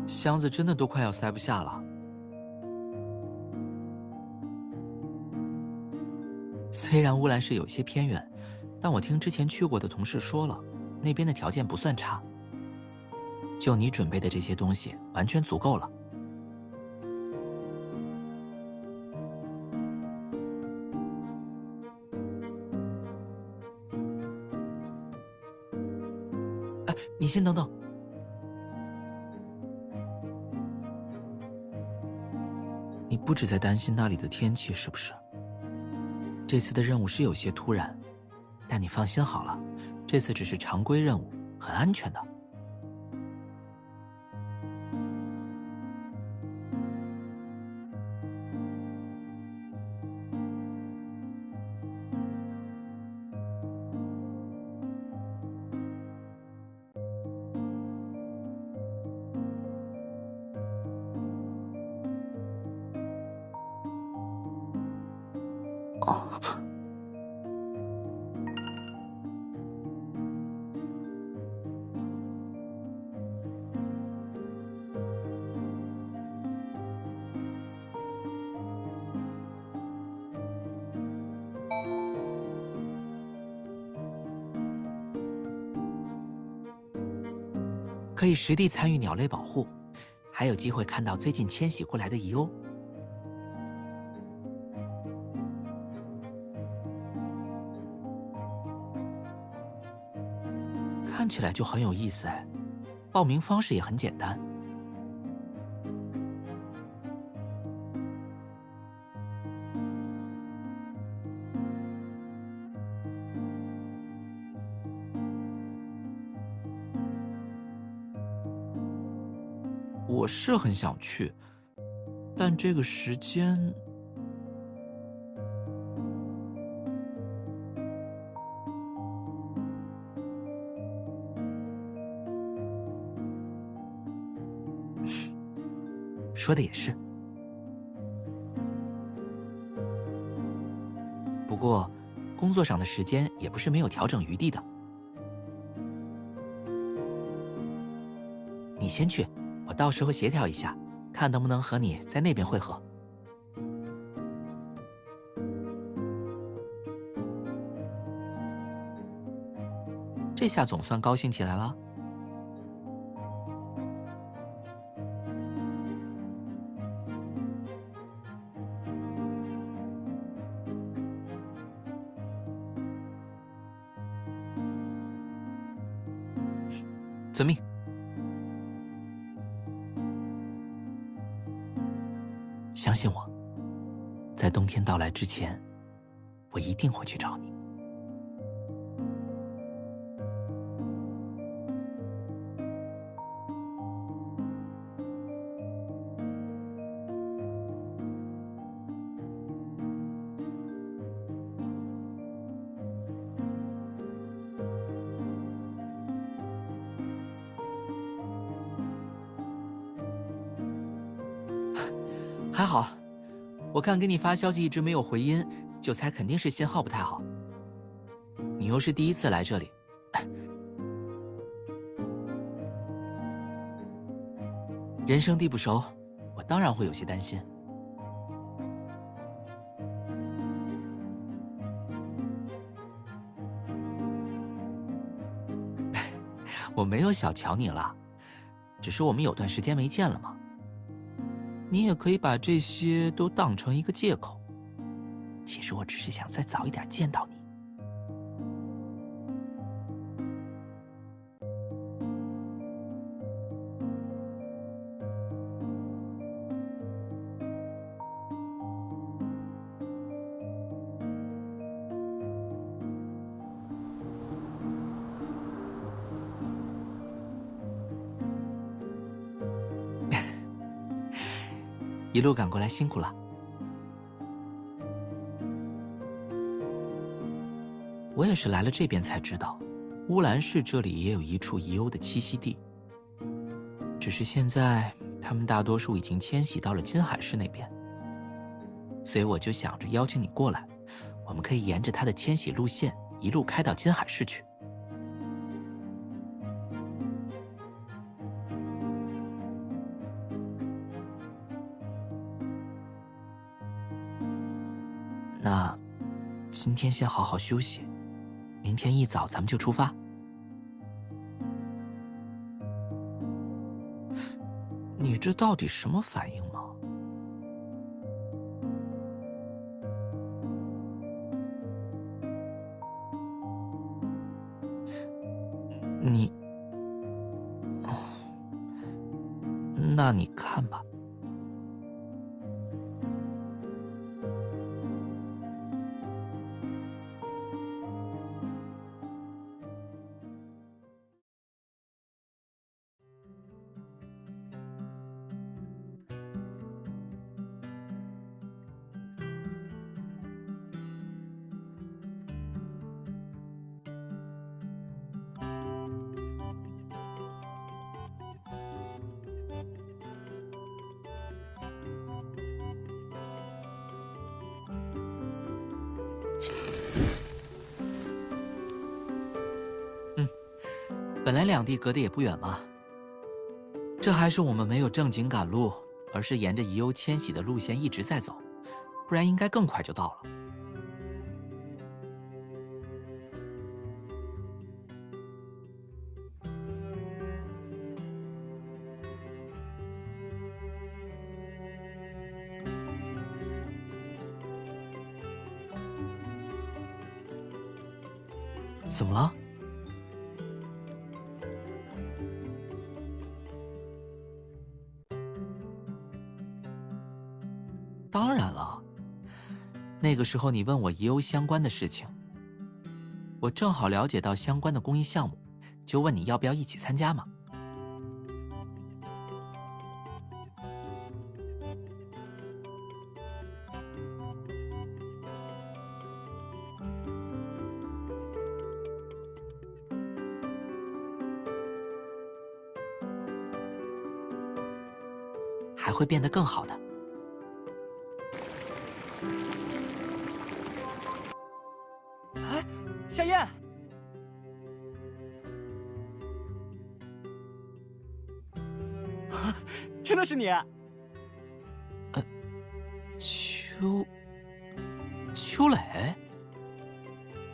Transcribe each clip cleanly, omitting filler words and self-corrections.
箱子真的都快要塞不下了。虽然乌兰市有些偏远，但我听之前去过的同事说了，那边的条件不算差。就你准备的这些东西，完全足够了。哎，你先等等。你不只在担心那里的天气是不是？这次的任务是有些突然，但你放心好了，这次只是常规任务，很安全的。哦，可以实地参与鸟类保护，还有机会看到最近迁徙过来的蚁鸥。看起来就很有意思哎，报名方式也很简单。我是很想去，但这个时间……说的也是。不过，工作上的时间也不是没有调整余地的。你先去，我到时候协调一下，看能不能和你在那边会合。这下总算高兴起来了。遵命。相信我，在冬天到来之前，我一定会去找你。还好，我看给你发消息一直没有回音，就猜肯定是信号不太好。你又是第一次来这里，人生地不熟，我当然会有些担心。我没有小瞧你了，只是我们有段时间没见了嘛。你也可以把这些都当成一个借口。其实我只是想再早一点见到你。一路赶过来辛苦了。我也是来了这边才知道，乌兰市这里也有一处遗鸥的栖息地。只是现在他们大多数已经迁徙到了金海市那边，所以我就想着邀请你过来，我们可以沿着它的迁徙路线一路开到金海市去。那今天先好好休息，明天一早咱们就出发。你这到底什么反应吗？你，那你看吧。本来两地隔得也不远嘛，这还是我们没有正经赶路，而是沿着遗鸥迁徙的路线一直在走，不然应该更快就到了。怎么了？当然了，那个时候你问我遗鸥相关的事情，我正好了解到相关的公益项目，就问你要不要一起参加嘛。还会变得更好的。哎，夏燕，真的是你？秋磊，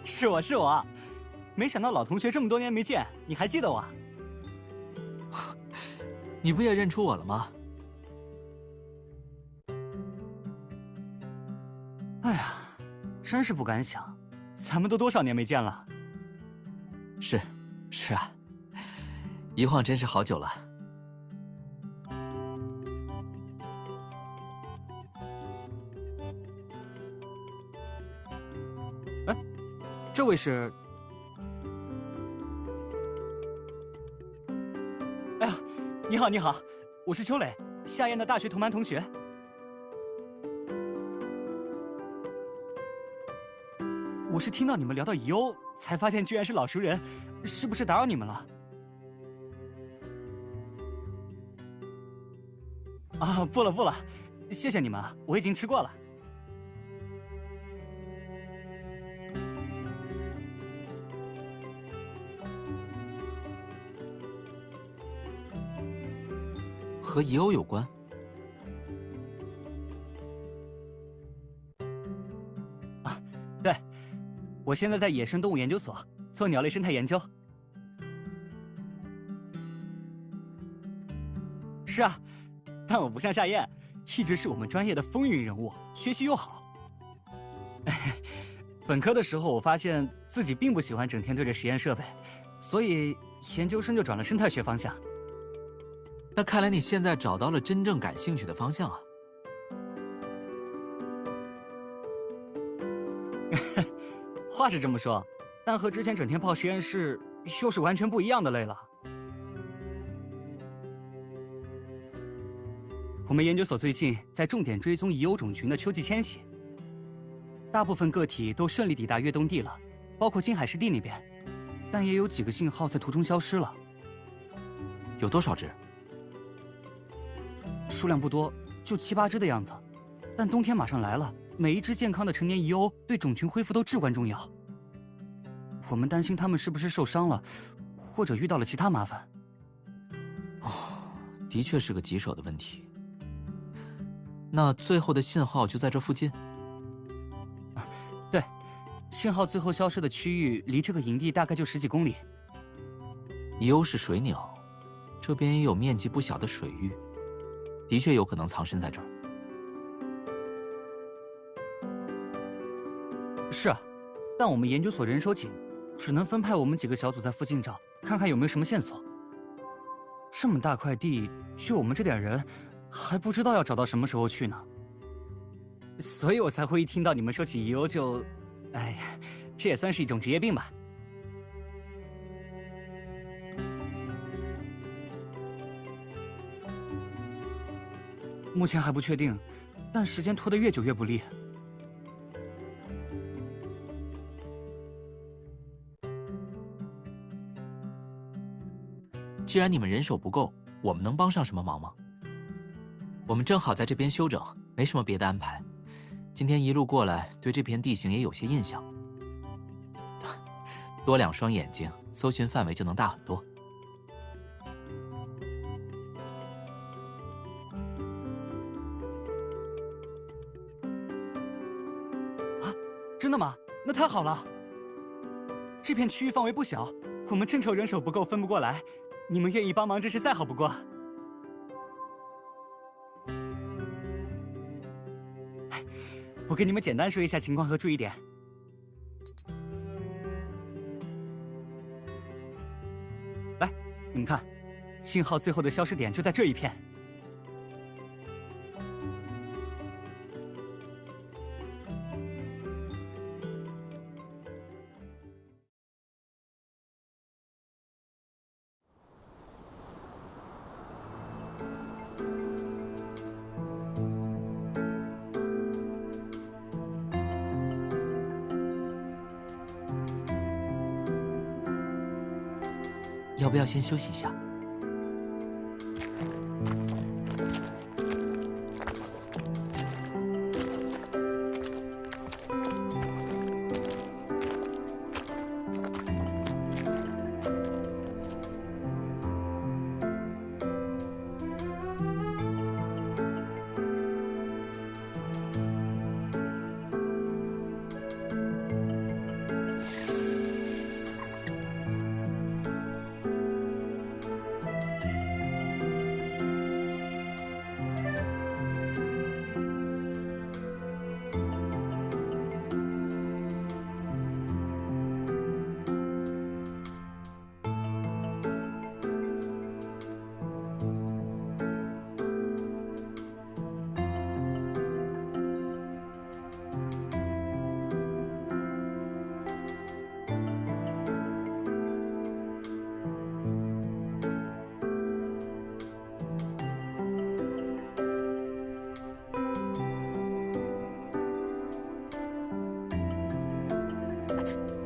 是我，没想到老同学这么多年没见，你还记得我？你不也认出我了吗？哎呀，真是不敢想，咱们都多少年没见了。是啊，一晃真是好久了。哎，这位是？哎呀，你好，我是秋磊，夏燕的大学同班同学。我是听到你们聊到遗鸥，才发现居然是老熟人，是不是打扰你们了？啊，不了，谢谢你们，我已经吃过了。和乙欧有关？啊，对，我现在在野生动物研究所做鸟类生态研究。是啊，但我不像夏燕，一直是我们专业的风云人物，学习又好。本科的时候，我发现自己并不喜欢整天对着实验设备，所以研究生就转了生态学方向。那看来你现在找到了真正感兴趣的方向啊。话是这么说，但和之前整天泡实验室又是完全不一样的累了。我们研究所最近在重点追踪遗欧种群的秋季迁徙，大部分个体都顺利抵达越冬地了，包括金海湿地那边，但也有几个信号在途中消失了。有多少只？数量不多，就7、8只的样子。但冬天马上来了，每一只健康的成年遗欧对种群恢复都至关重要。我们担心它们是不是受伤了，或者遇到了其他麻烦。哦，的确是个棘手的问题。那最后的信号就在这附近？对，信号最后消失的区域离这个营地大概就10几公里。遗欧是水鸟，这边也有面积不小的水域，的确有可能藏身在这儿。是啊，但我们研究所人手紧，只能分派我们几个小组在附近找，看看有没有什么线索。这么大块地，就我们这点人，还不知道要找到什么时候去呢。所以我才会一听到你们说起遗欧就，哎呀，这也算是一种职业病吧。目前还不确定，但时间拖得越久越不利。既然你们人手不够，我们能帮上什么忙吗？我们正好在这边休整，没什么别的安排。今天一路过来，对这片地形也有些印象。多2双眼睛，搜寻范围就能大很多。啊，真的吗？那太好了。这片区域范围不小，我们正愁人手不够，分不过来。你们愿意帮忙，真是再好不过。我给你们简单说一下情况和注意点。来，你们看，信号最后的消失点就在这一片。要不要先休息一下？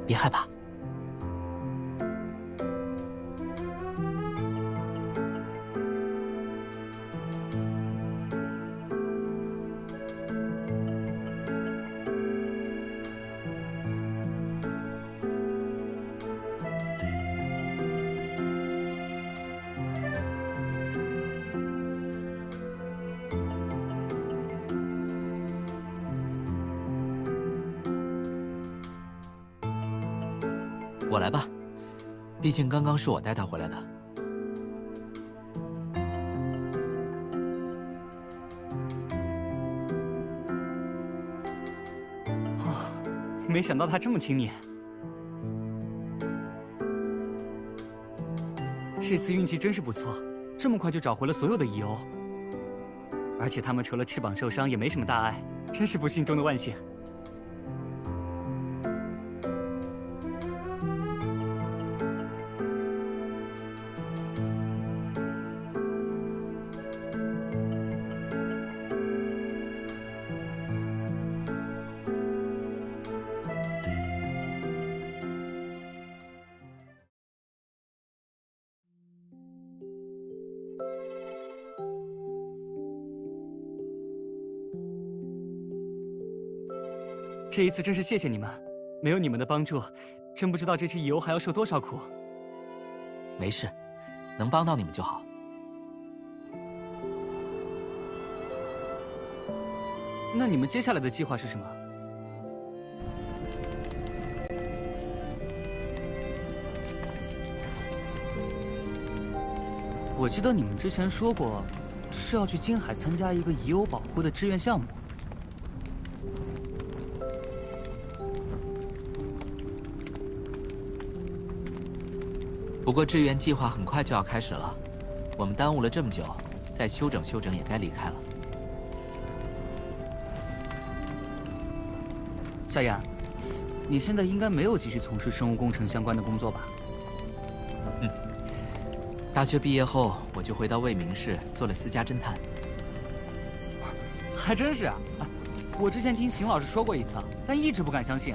别害怕。我来吧，毕竟刚刚是我带他回来的。哦，没想到他这么亲你。这次运气真是不错，这么快就找回了所有的蚁欧。而且他们除了翅膀受伤也没什么大碍，真是不幸中的万幸。这一次真是谢谢你们，没有你们的帮助，真不知道这只蚁欧还要受多少苦。没事，能帮到你们就好。那你们接下来的计划是什么？我记得你们之前说过，是要去金海参加一个蚁欧保护的志愿项目。不过志愿计划很快就要开始了，我们耽误了这么久，再休整休整也该离开了。夏燕，你现在应该没有继续从事生物工程相关的工作吧？嗯，大学毕业后我就回到魏明市做了私家侦探。还真是啊！我之前听邢老师说过一次，但一直不敢相信。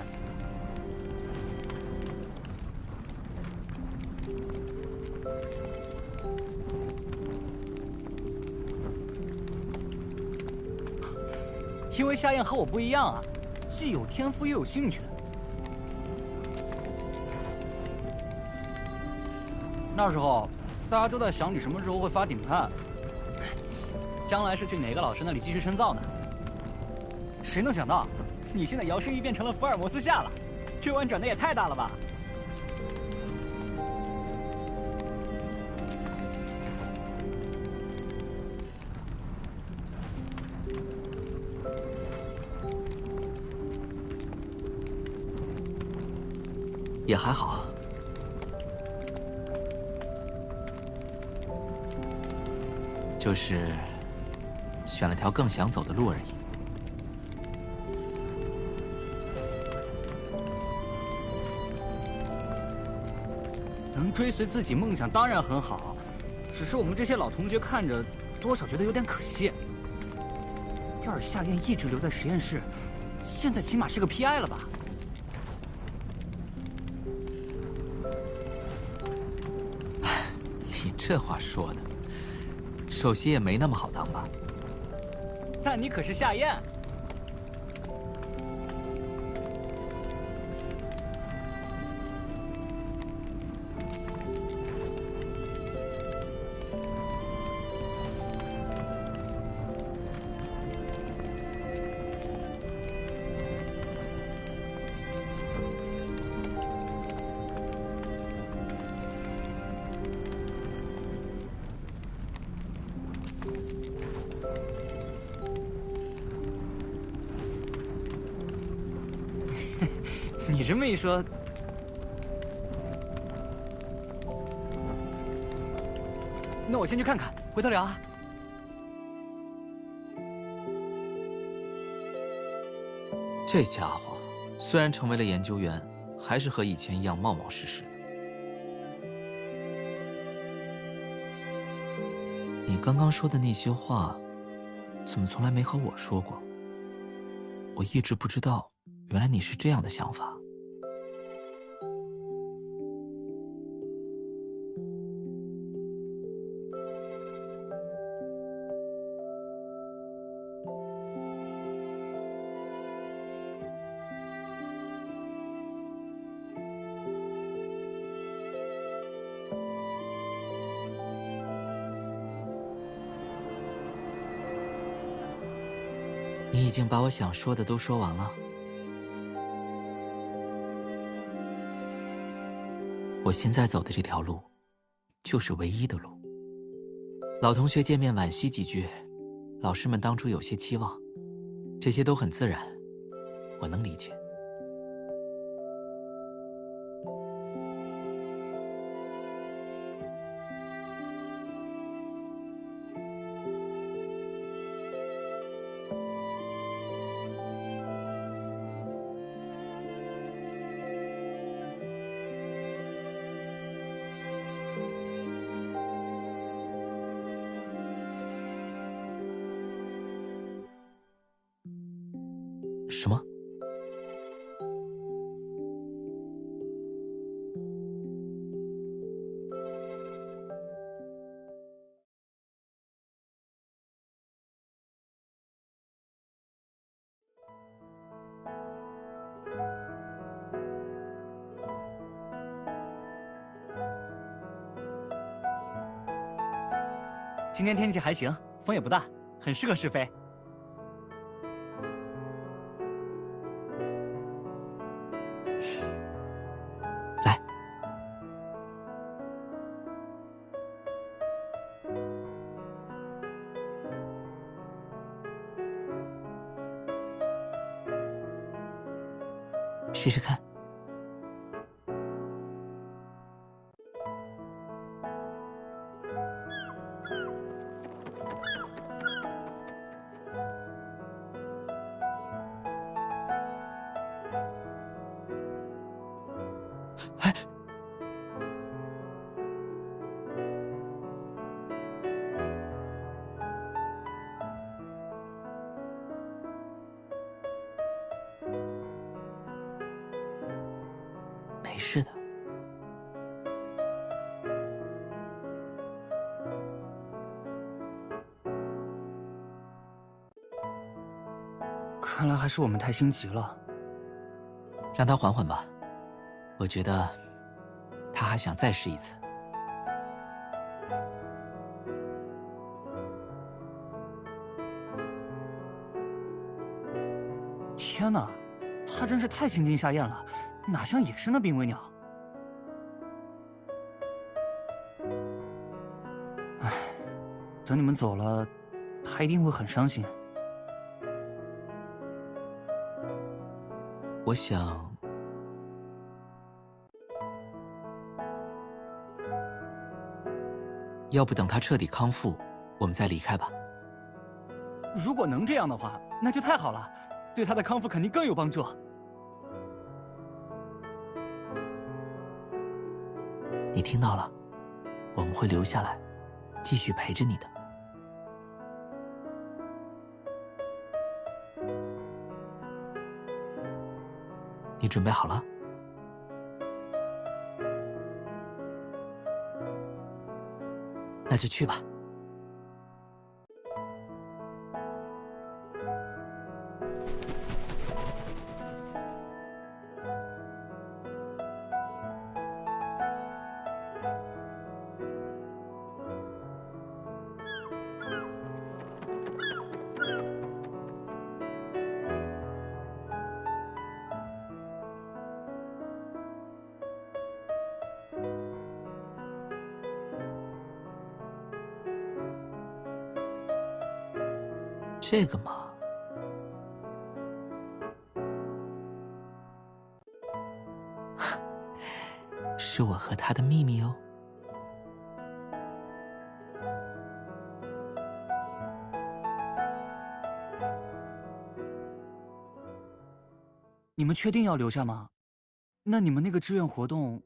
因为夏燕和我不一样啊，既有天赋又有兴趣。那时候，大家都在想你什么时候会发顶判，将来是去哪个老师那里继续深造呢？谁能想到，你现在摇身一变成了福尔摩斯夏了，这弯转的也太大了吧！也还好，就是选了条更想走的路而已。能追随自己梦想当然很好，只是我们这些老同学看着，多少觉得有点可惜。要是夏燕一直留在实验室，现在起码是个 PI 了吧？你这话说的，首席也没那么好当吧？但你可是夏燕。你这么一说，那我先去看看，回头聊啊。这家伙虽然成为了研究员，还是和以前一样冒冒失失的。你刚刚说的那些话，怎么从来没和我说过？我一直不知道，原来你是这样的想法。你已经把我想说的都说完了。我现在走的这条路，就是唯一的路。老同学见面惋惜几句，老师们当初有些期望，这些都很自然，我能理解。什么？今天天气还行，风也不大，很适合试飞。来，试试看。哎，没事的。看来还是我们太心急了。让他缓缓吧，我觉得他还想再试一次。天哪，他真是太心惊下咽了，哪像野生的濒危鸟。唉，等你们走了，他一定会很伤心。我想，要不等他彻底康复，我们再离开吧。如果能这样的话，那就太好了，对他的康复肯定更有帮助。你听到了，我们会留下来，继续陪着你的。你准备好了？那就去吧。这个嘛，是我和他的秘密哦。你们确定要留下吗？那你们那个志愿活动……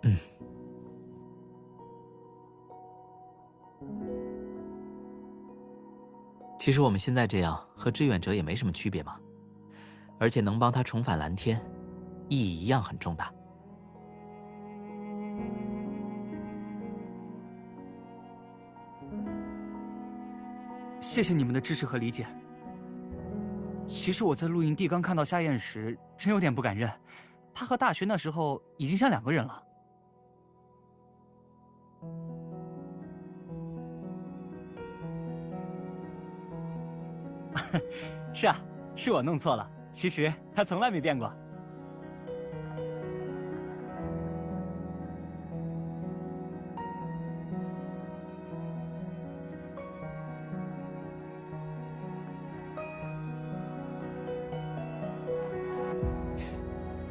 嗯。其实我们现在这样和志愿者也没什么区别嘛，而且能帮他重返蓝天，意义一样很重大。谢谢你们的支持和理解。其实我在露营地刚看到夏燕时，真有点不敢认，她和大学那时候已经像两个人了。是啊，是我弄错了，其实他从来没变过。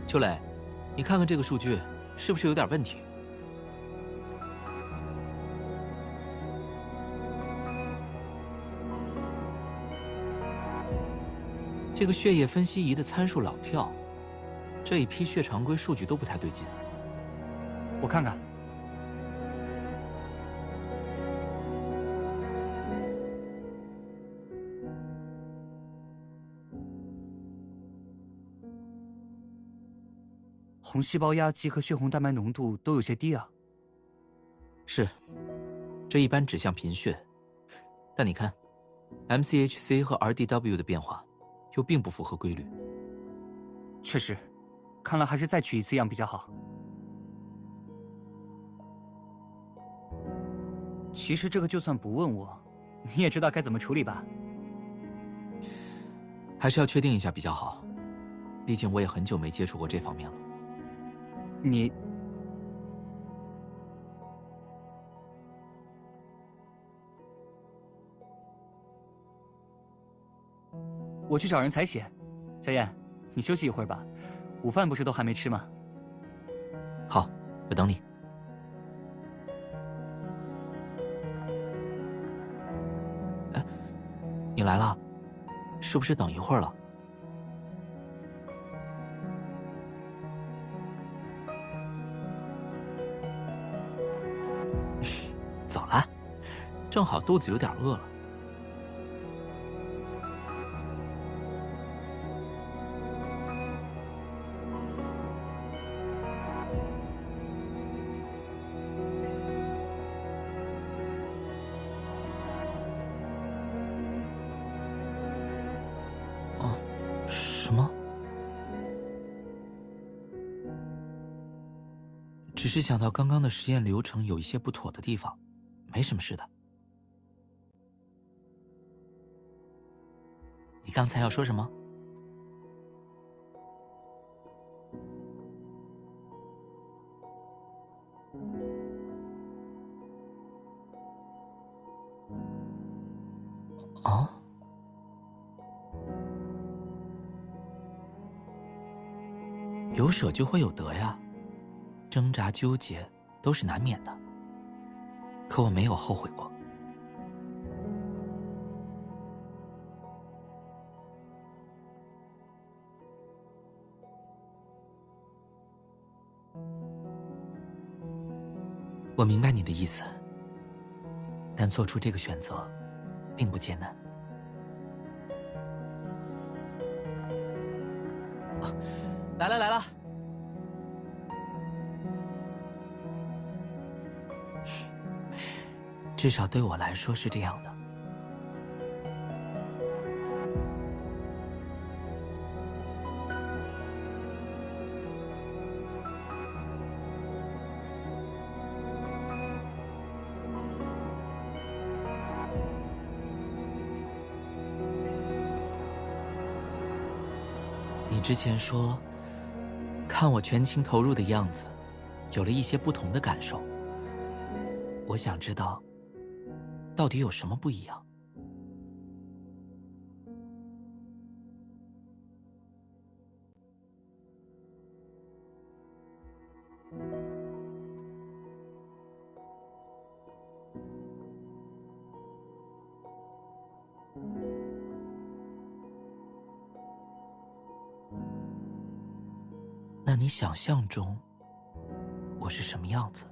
秋磊，你看看这个数据，是不是有点问题？这个血液分析仪的参数老跳，这一批血常规数据都不太对劲。我看看。红细胞压积和血红蛋白浓度都有些低啊。是，这一般指向贫血，但你看 ，MCHC 和 RDW 的变化，又并不符合规律。确实，看来还是再取一次样比较好。其实这个就算不问我，你也知道该怎么处理吧？还是要确定一下比较好，毕竟我也很久没接触过这方面了。你……我去找人采血。小燕，你休息一会儿吧，午饭不是都还没吃吗？好，我等你。哎，你来了，是不是等一会儿了？走了，正好肚子有点饿了。哦，什么？只是想到刚刚的实验流程有一些不妥的地方，没什么事的。你刚才要说什么？哦，有舍就会有得呀，挣扎纠结都是难免的。可我没有后悔过。我明白你的意思，但做出这个选择，并不艰难。啊，来了来了！至少对我来说是这样的。你之前说，看我全情投入的样子，有了一些不同的感受。我想知道，到底有什么不一样？那你想象中，我是什么样子？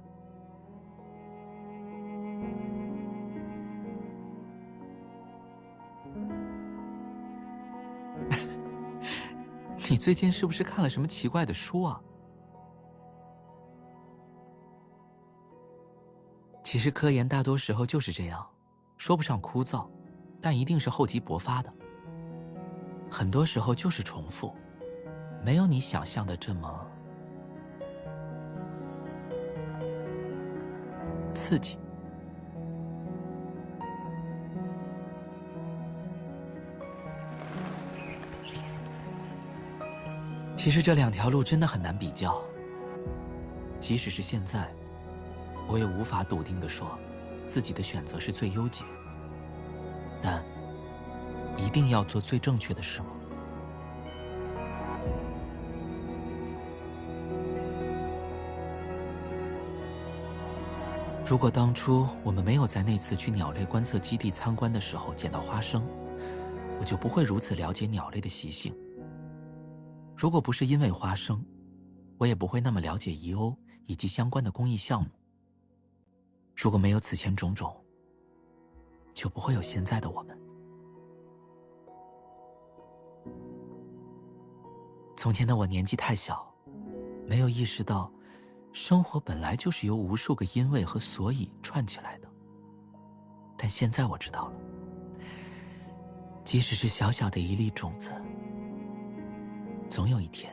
你最近是不是看了什么奇怪的书啊？其实科研大多时候就是这样，说不上枯燥，但一定是厚积薄发的。很多时候就是重复，没有你想象的这么刺激。其实这两条路真的很难比较。即使是现在，我也无法笃定地说，自己的选择是最优解。但，一定要做最正确的事吗？如果当初我们没有在那次去鸟类观测基地参观的时候捡到花生，我就不会如此了解鸟类的习性。如果不是因为花生，我也不会那么了解遗鸥以及相关的公益项目。如果没有此前种种，就不会有现在的我们。从前的我年纪太小，没有意识到生活本来就是由无数个因为和所以串起来的。但现在我知道了，即使是小小的一粒种子，总有一天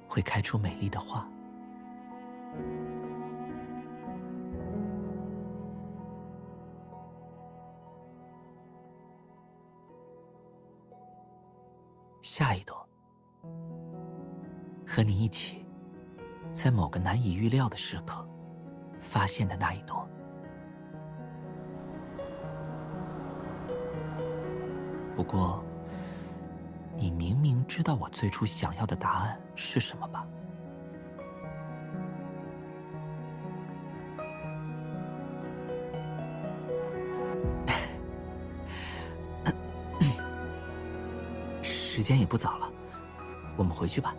会开出美丽的花。下一朵，和你一起在某个难以预料的时刻发现的那一朵。不过，你明明知道我最初想要的答案是什么吧？时间也不早了，我们回去吧。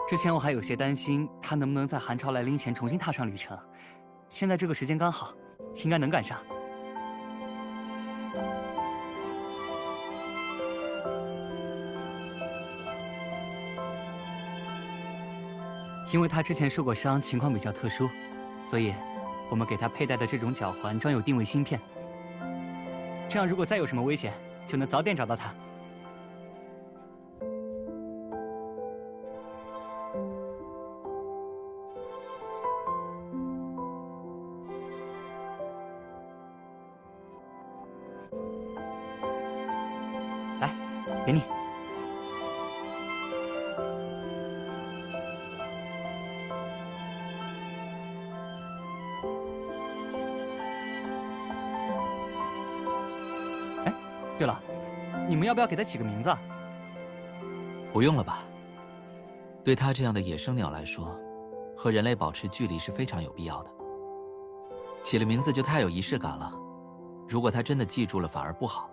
之前我还有些担心他能不能在寒潮来临前重新踏上旅程，现在这个时间刚好，应该能赶上。因为他之前受过伤，情况比较特殊，所以我们给他佩戴的这种脚环装有定位芯片，这样如果再有什么危险，就能早点找到他。来，给你。哎，对了，你们要不要给它起个名字啊？不用了吧？对它这样的野生鸟来说，和人类保持距离是非常有必要的。起了名字就太有仪式感了，如果它真的记住了，反而不好。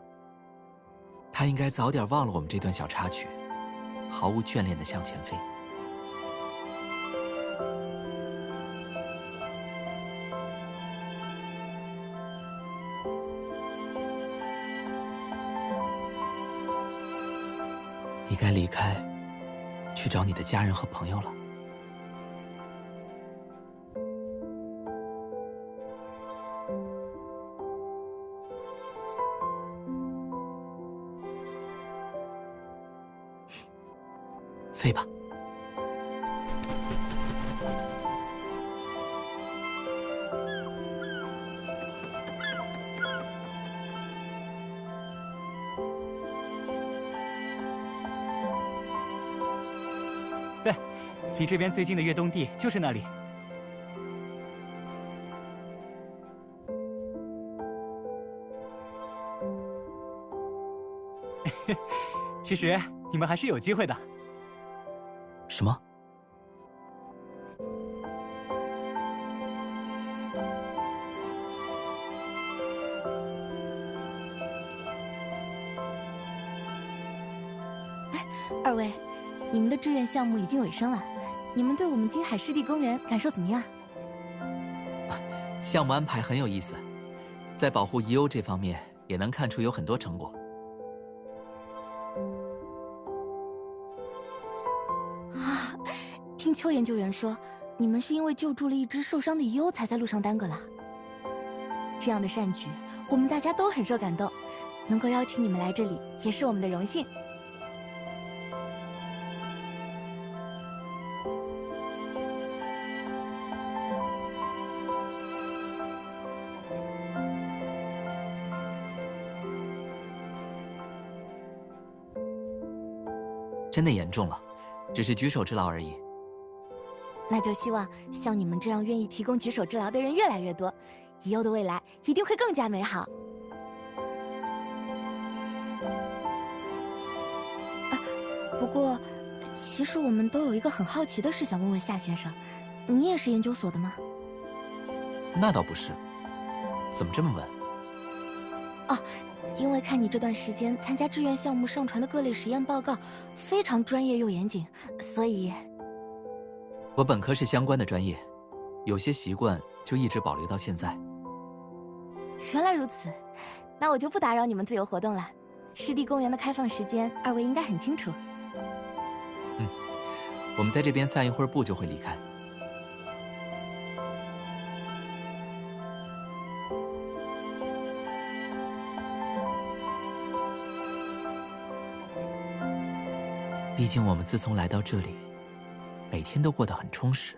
它应该早点忘了我们这段小插曲，毫无眷恋地向前飞。你该离开，去找你的家人和朋友了。飞吧。对，离这边最近的越冬地就是那里。其实你们还是有机会的。什么？二位，你们的志愿项目已经尾声了，你们对我们金海湿地公园感受怎么样？项目安排很有意思，在保护遗鸥这方面也能看出有很多成果。听邱研究员说，你们是因为救助了一只受伤的遗鸥才在路上耽搁了。这样的善举，我们大家都很受感动，能够邀请你们来这里，也是我们的荣幸。真的严重了，只是举手之劳而已。那就希望像你们这样愿意提供举手之劳的人越来越多，遗鸥的未来一定会更加美好。不过，其实我们都有一个很好奇的事想问问夏先生，你也是研究所的吗？那倒不是，怎么这么问？哦，因为看你这段时间参加志愿项目上传的各类实验报告，非常专业又严谨，所以……我本科是相关的专业，有些习惯就一直保留到现在。原来如此，那我就不打扰你们自由活动了。湿地公园的开放时间，二位应该很清楚。我们在这边散一会儿步就会离开。毕竟我们自从来到这里，每天都过得很充实。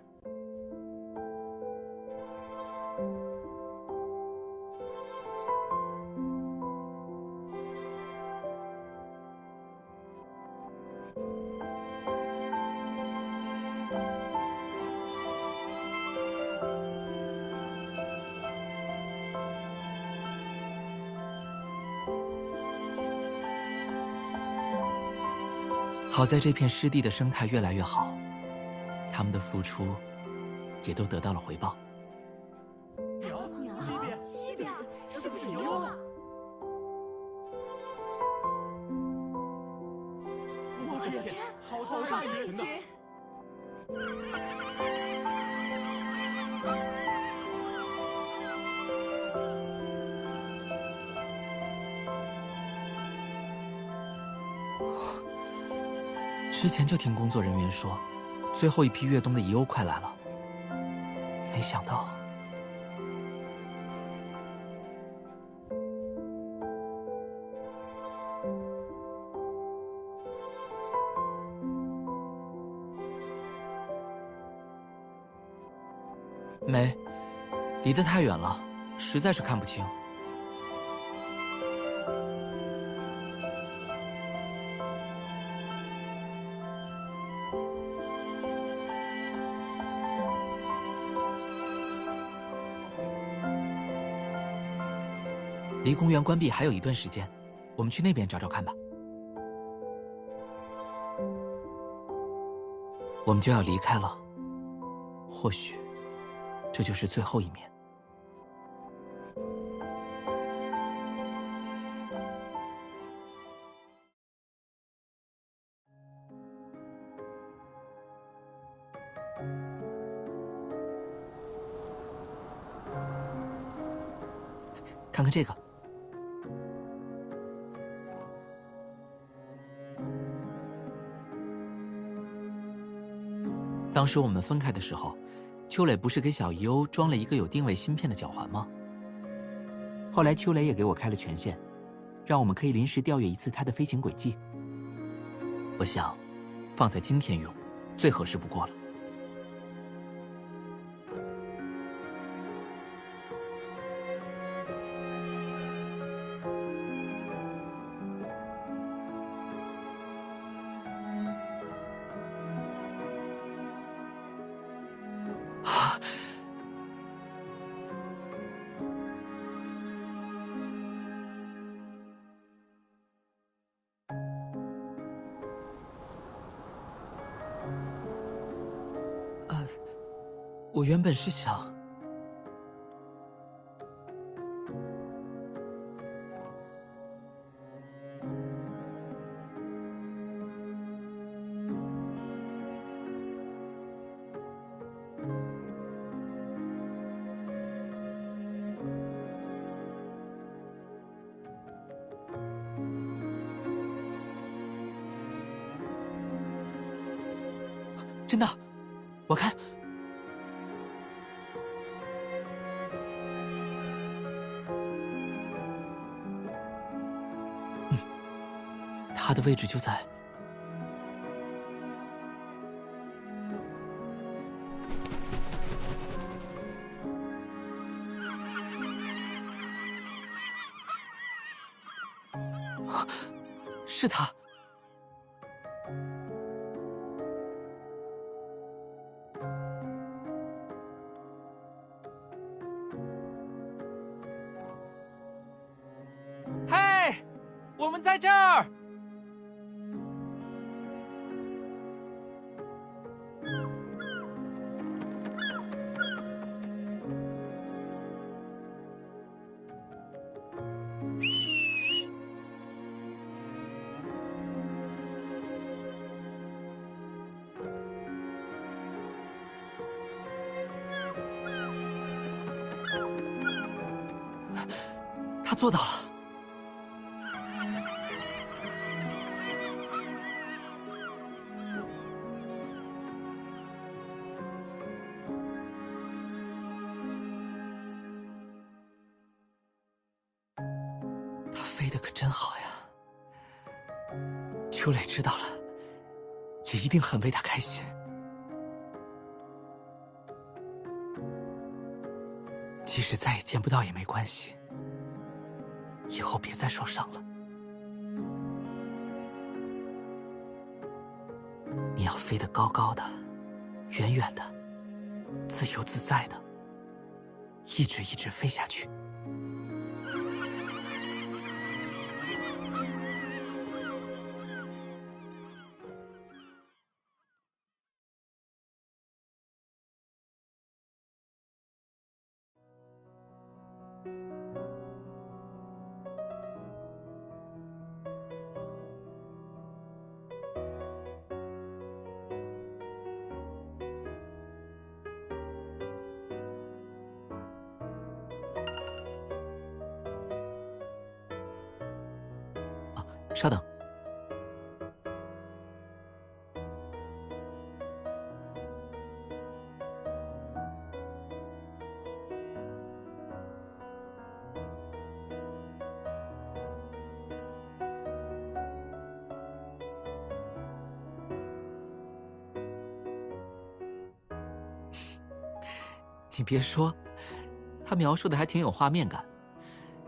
好在这片湿地的生态越来越好，他们的付出也都得到了回报。西边是不是有了？我的天，好大一群！之前就听工作人员说，最后一批越冬的遗鸥快来了，没想到。没，离得太远了，实在是看不清。离公园关闭还有一段时间，我们去那边找找看吧。我们就要离开了，或许这就是最后一面。看看这个。当时我们分开的时候，秋磊不是给小遗鸥装了一个有定位芯片的脚环吗？后来秋磊也给我开了权限，让我们可以临时调阅一次它的飞行轨迹。我想，放在今天用，最合适不过了。我原本是想，真的，我看，他的位置就在。是他。嘿，我们在这儿。他做到了。他飞得可真好呀。秋磊知道了，也一定很为他开心。即使再也见不到也没关系。以后别再受伤了。你要飞得高高的，远远的，自由自在的，一直飞下去。稍等。你别说，他描述的还挺有画面感。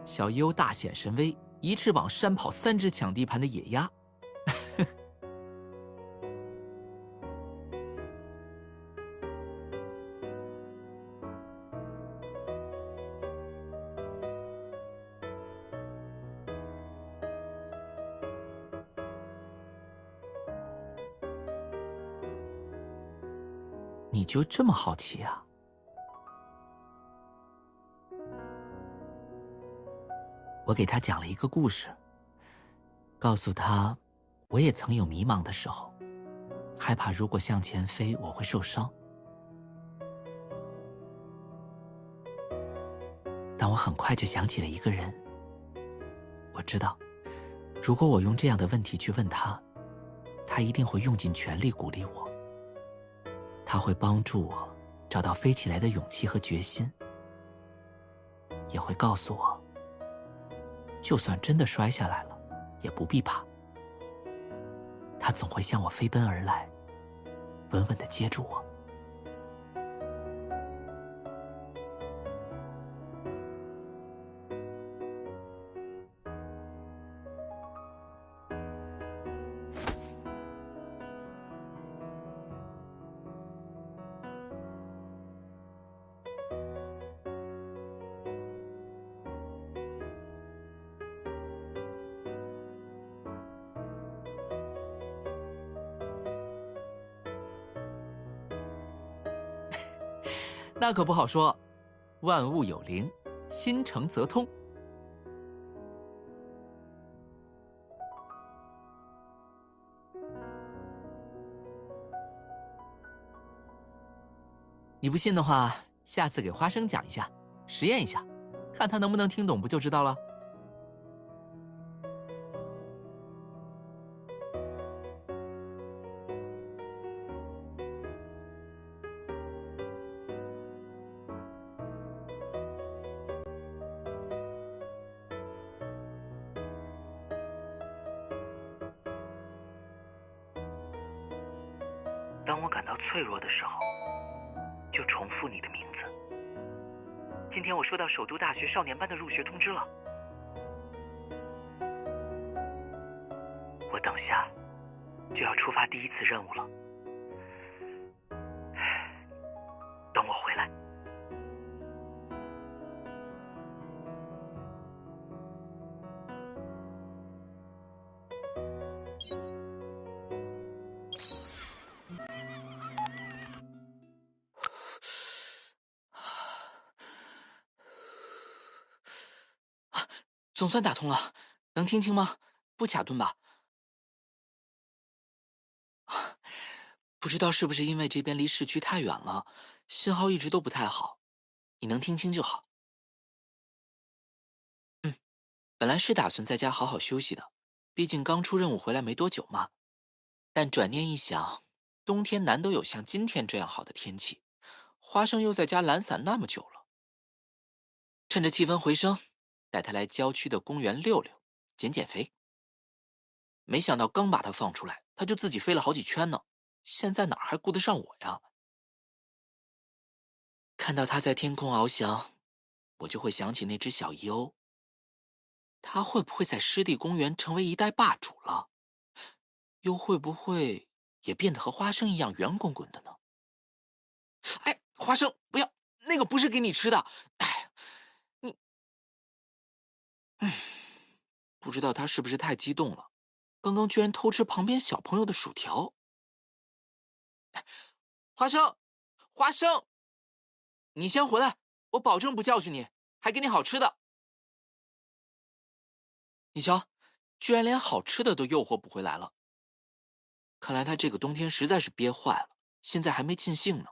小优大显神威，一翅膀扇跑3只抢地盘的野鸭。你就这么好奇啊？我给他讲了一个故事，告诉他，我也曾有迷茫的时候，害怕如果向前飞我会受伤。但我很快就想起了一个人。我知道，如果我用这样的问题去问他，他一定会用尽全力鼓励我。他会帮助我找到飞起来的勇气和决心，也会告诉我，就算真的摔下来了，也不必怕。他总会向我飞奔而来，稳稳地接住我。那可不好说，万物有灵，心诚则通。你不信的话，下次给花生讲一下，实验一下，看他能不能听懂，不就知道了？当我感到脆弱的时候，就重复你的名字。今天我收到首都大学少年班的入学通知了，我等下就要出发第一次任务了。等我回来。总算打通了，能听清吗？不卡顿吧？不知道是不是因为这边离市区太远了，信号一直都不太好。你能听清就好。本来是打算在家好好休息的，毕竟刚出任务回来没多久嘛。但转念一想，冬天难得有像今天这样好的天气，花生又在家懒散那么久了，趁着气温回升，带他来郊区的公园溜溜，减减肥。没想到刚把他放出来，他就自己飞了好几圈呢，现在哪儿还顾得上我呀？看到他在天空翱翔，我就会想起那只小伊鸥。他会不会在湿地公园成为一代霸主了？又会不会也变得和花生一样圆滚滚的呢？哎，花生，不要，那个不是给你吃的。哎，你，不知道他是不是太激动了，刚刚居然偷吃旁边小朋友的薯条。花生，花生，你先回来，我保证不教训你，还给你好吃的。你瞧，居然连好吃的都诱惑不回来了。看来他这个冬天实在是憋坏了，现在还没尽兴呢。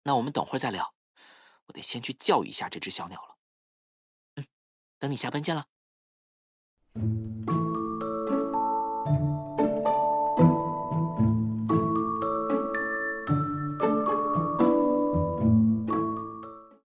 那我们等会儿再聊，我得先去教育一下这只小鸟了。等你下班见了。